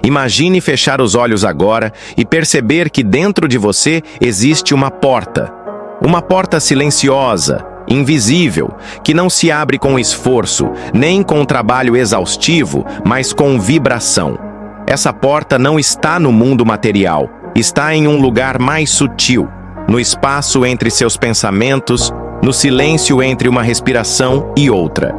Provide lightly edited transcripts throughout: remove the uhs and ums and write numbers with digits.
Imagine fechar os olhos agora e perceber que dentro de você existe uma porta. Uma porta silenciosa, invisível, que não se abre com esforço, nem com trabalho exaustivo, mas com vibração. Essa porta não está no mundo material, está em um lugar mais sutil, no espaço entre seus pensamentos, no silêncio entre uma respiração e outra.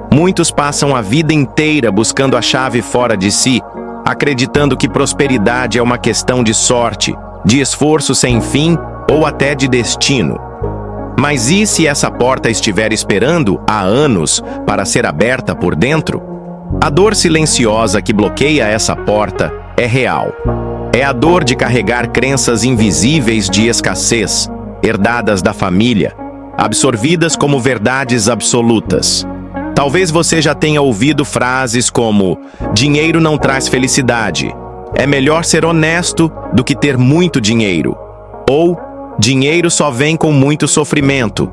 Muitos passam a vida inteira buscando a chave fora de si, acreditando que prosperidade é uma questão de sorte, de esforço sem fim ou até de destino. Mas e se essa porta estiver esperando há anos para ser aberta por dentro? A dor silenciosa que bloqueia essa porta é real. É a dor de carregar crenças invisíveis de escassez, herdadas da família, absorvidas como verdades absolutas. Talvez você já tenha ouvido frases como: dinheiro não traz felicidade, é melhor ser honesto do que ter muito dinheiro, ou dinheiro só vem com muito sofrimento.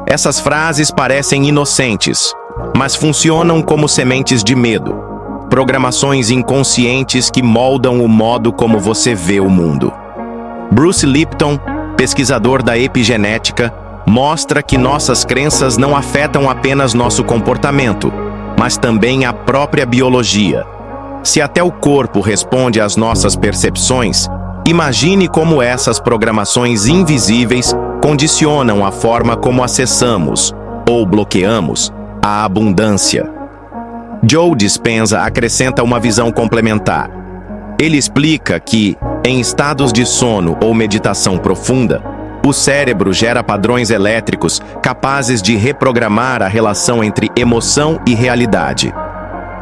Essas frases parecem inocentes, mas funcionam como sementes de medo, programações inconscientes que moldam o modo como você vê o mundo. Bruce Lipton, pesquisador da epigenética, mostra que nossas crenças não afetam apenas nosso comportamento, mas também a própria biologia. Se até o corpo responde às nossas percepções, imagine como essas programações invisíveis condicionam a forma como acessamos, ou bloqueamos, a abundância. Joe Dispenza acrescenta uma visão complementar. Ele explica que, em estados de sono ou meditação profunda, o cérebro gera padrões elétricos capazes de reprogramar a relação entre emoção e realidade.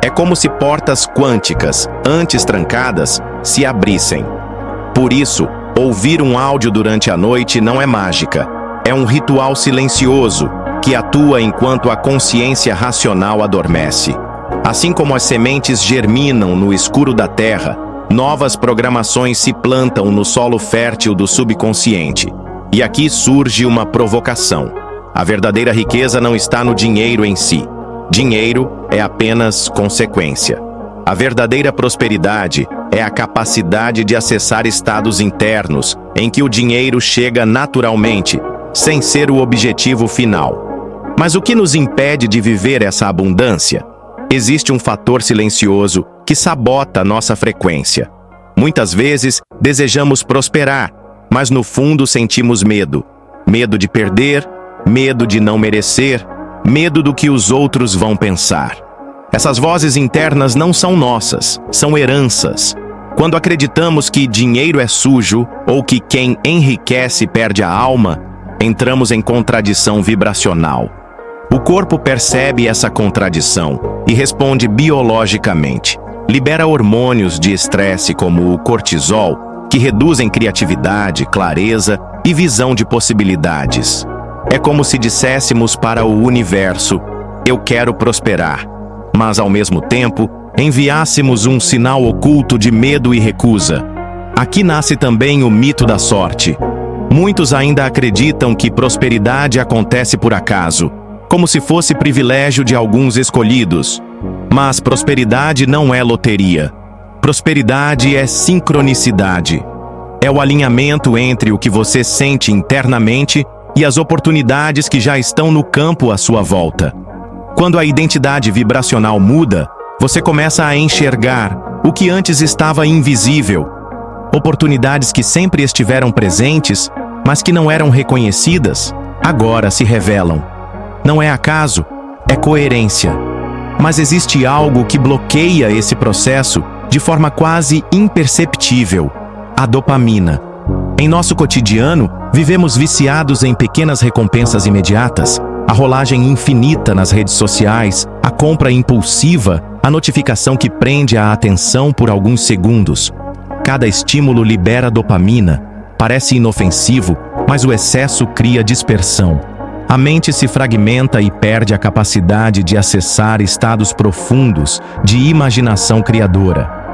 É como se portas quânticas, antes trancadas, se abrissem. Por isso, ouvir um áudio durante a noite não é mágica. É um ritual silencioso que atua enquanto a consciência racional adormece. Assim como as sementes germinam no escuro da terra, novas programações se plantam no solo fértil do subconsciente. E aqui surge uma provocação. A verdadeira riqueza não está no dinheiro em si. Dinheiro é apenas consequência. A verdadeira prosperidade é a capacidade de acessar estados internos em que o dinheiro chega naturalmente, sem ser o objetivo final. Mas o que nos impede de viver essa abundância? Existe um fator silencioso que sabota nossa frequência. Muitas vezes desejamos prosperar, mas no fundo sentimos medo. Medo de perder, medo de não merecer, medo do que os outros vão pensar. Essas vozes internas não são nossas, são heranças. Quando acreditamos que dinheiro é sujo ou que quem enriquece perde a alma, entramos em contradição vibracional. O corpo percebe essa contradição e responde biologicamente. Libera hormônios de estresse como o cortisol, que reduzem criatividade, clareza e visão de possibilidades. É como se disséssemos para o universo: eu quero prosperar, mas ao mesmo tempo enviássemos um sinal oculto de medo e recusa. Aqui nasce também o mito da sorte. Muitos ainda acreditam que prosperidade acontece por acaso, como se fosse privilégio de alguns escolhidos. Mas prosperidade não é loteria. Prosperidade é sincronicidade. É o alinhamento entre o que você sente internamente e as oportunidades que já estão no campo à sua volta. Quando a identidade vibracional muda, você começa a enxergar o que antes estava invisível. Oportunidades que sempre estiveram presentes, mas que não eram reconhecidas, agora se revelam. Não é acaso, é coerência. Mas existe algo que bloqueia esse processo de forma quase imperceptível: a dopamina. Em nosso cotidiano, vivemos viciados em pequenas recompensas imediatas, a rolagem infinita nas redes sociais, a compra impulsiva, a notificação que prende a atenção por alguns segundos. Cada estímulo libera dopamina. Parece inofensivo, mas o excesso cria dispersão. A mente se fragmenta e perde a capacidade de acessar estados profundos de imaginação criadora.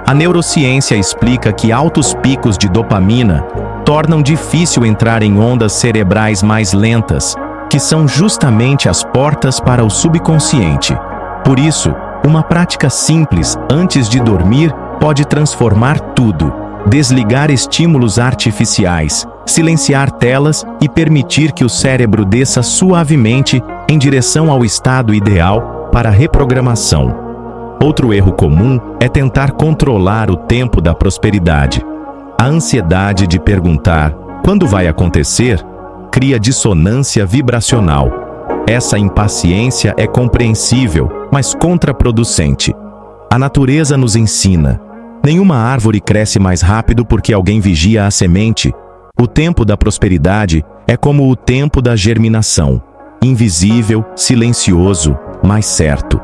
A neurociência explica que altos picos de dopamina tornam difícil entrar em ondas cerebrais mais lentas, que são justamente as portas para o subconsciente. Por isso, Uma prática simples antes de dormir pode transformar tudo. Desligar estímulos artificiais, silenciar telas e permitir que o cérebro desça suavemente em direção ao estado ideal para a reprogramação. Outro erro comum é tentar controlar o tempo da prosperidade. A ansiedade de perguntar quando vai acontecer cria dissonância vibracional. Essa impaciência é compreensível, mas contraproducente. A natureza nos ensina: nenhuma árvore cresce mais rápido porque alguém vigia a semente. O tempo da prosperidade é como o tempo da germinação, invisível, silencioso, mas certo.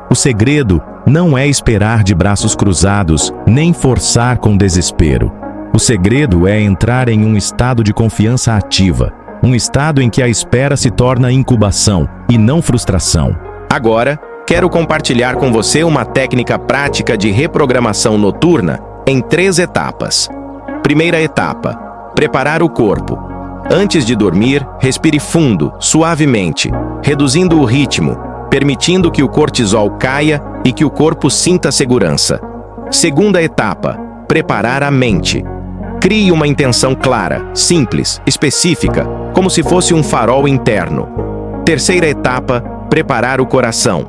O segredo não é esperar de braços cruzados, nem forçar com desespero. O segredo é entrar em um estado de confiança ativa, um estado em que a espera se torna incubação e não frustração. Agora, quero compartilhar com você uma técnica prática de reprogramação noturna em 3 etapas. Primeira etapa: preparar o corpo. Antes de dormir, respire fundo, suavemente, reduzindo o ritmo, permitindo que o cortisol caia e que o corpo sinta segurança. Segunda etapa: preparar a mente. Crie uma intenção clara, simples, específica, como se fosse um farol interno. Terceira etapa: preparar o coração.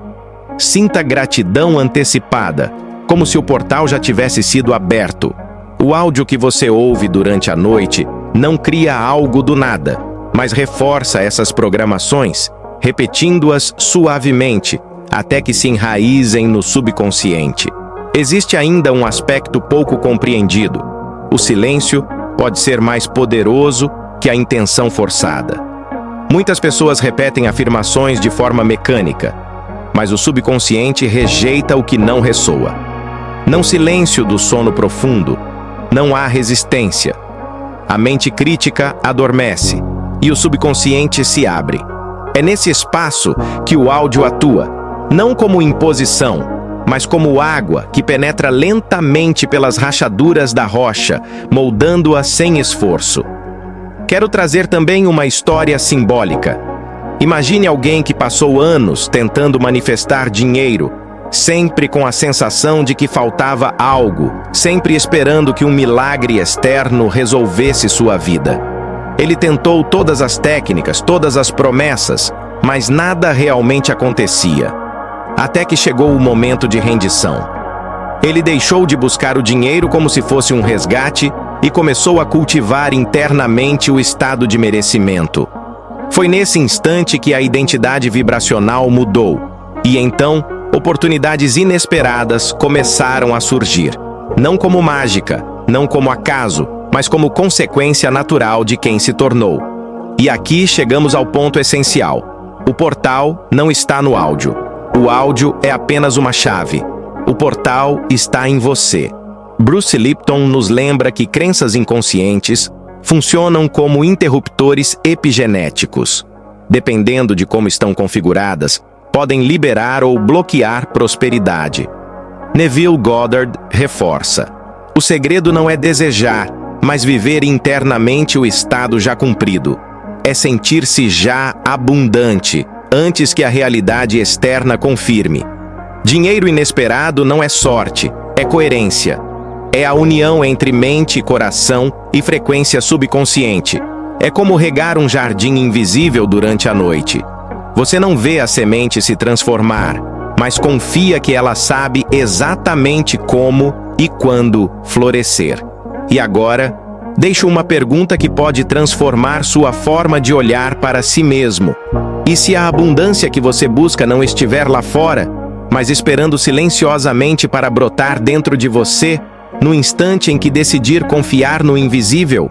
Sinta gratidão antecipada, como se o portal já tivesse sido aberto. O áudio que você ouve durante a noite não cria algo do nada, mas reforça essas programações, repetindo-as suavemente, até que se enraizem no subconsciente. Existe ainda um aspecto pouco compreendido. O silêncio pode ser mais poderoso que a intenção forçada. Muitas pessoas repetem afirmações de forma mecânica, mas o subconsciente rejeita o que não ressoa. No silêncio do sono profundo, não há resistência. A mente crítica adormece e o subconsciente se abre. É nesse espaço que o áudio atua, não como imposição, mas como água que penetra lentamente pelas rachaduras da rocha, moldando-a sem esforço. Quero trazer também uma história simbólica. Imagine alguém que passou anos tentando manifestar dinheiro, sempre com a sensação de que faltava algo, sempre esperando que um milagre externo resolvesse sua vida. Ele tentou todas as técnicas, todas as promessas, mas nada realmente acontecia. Até que chegou o momento de rendição. Ele deixou de buscar o dinheiro como se fosse um resgate e começou a cultivar internamente o estado de merecimento. Foi nesse instante que a identidade vibracional mudou, e então oportunidades inesperadas começaram a surgir. Não como mágica, não como acaso, mas como consequência natural de quem se tornou. E aqui chegamos ao ponto essencial. O portal não está no áudio. O áudio é apenas uma chave. O portal está em você. Bruce Lipton nos lembra que crenças inconscientes funcionam como interruptores epigenéticos. Dependendo de como estão configuradas, podem liberar ou bloquear prosperidade. Neville Goddard reforça: o segredo não é desejar, mas viver internamente o estado já cumprido. É sentir-se já abundante, antes que a realidade externa confirme. Dinheiro inesperado não é sorte, é coerência. É a união entre mente e coração e frequência subconsciente. É como regar um jardim invisível durante a noite. Você não vê a semente se transformar, mas confia que ela sabe exatamente como e quando florescer. E agora, deixo uma pergunta que pode transformar sua forma de olhar para si mesmo. E se a abundância que você busca não estiver lá fora, mas esperando silenciosamente para brotar dentro de você, no instante em que decidir confiar no invisível?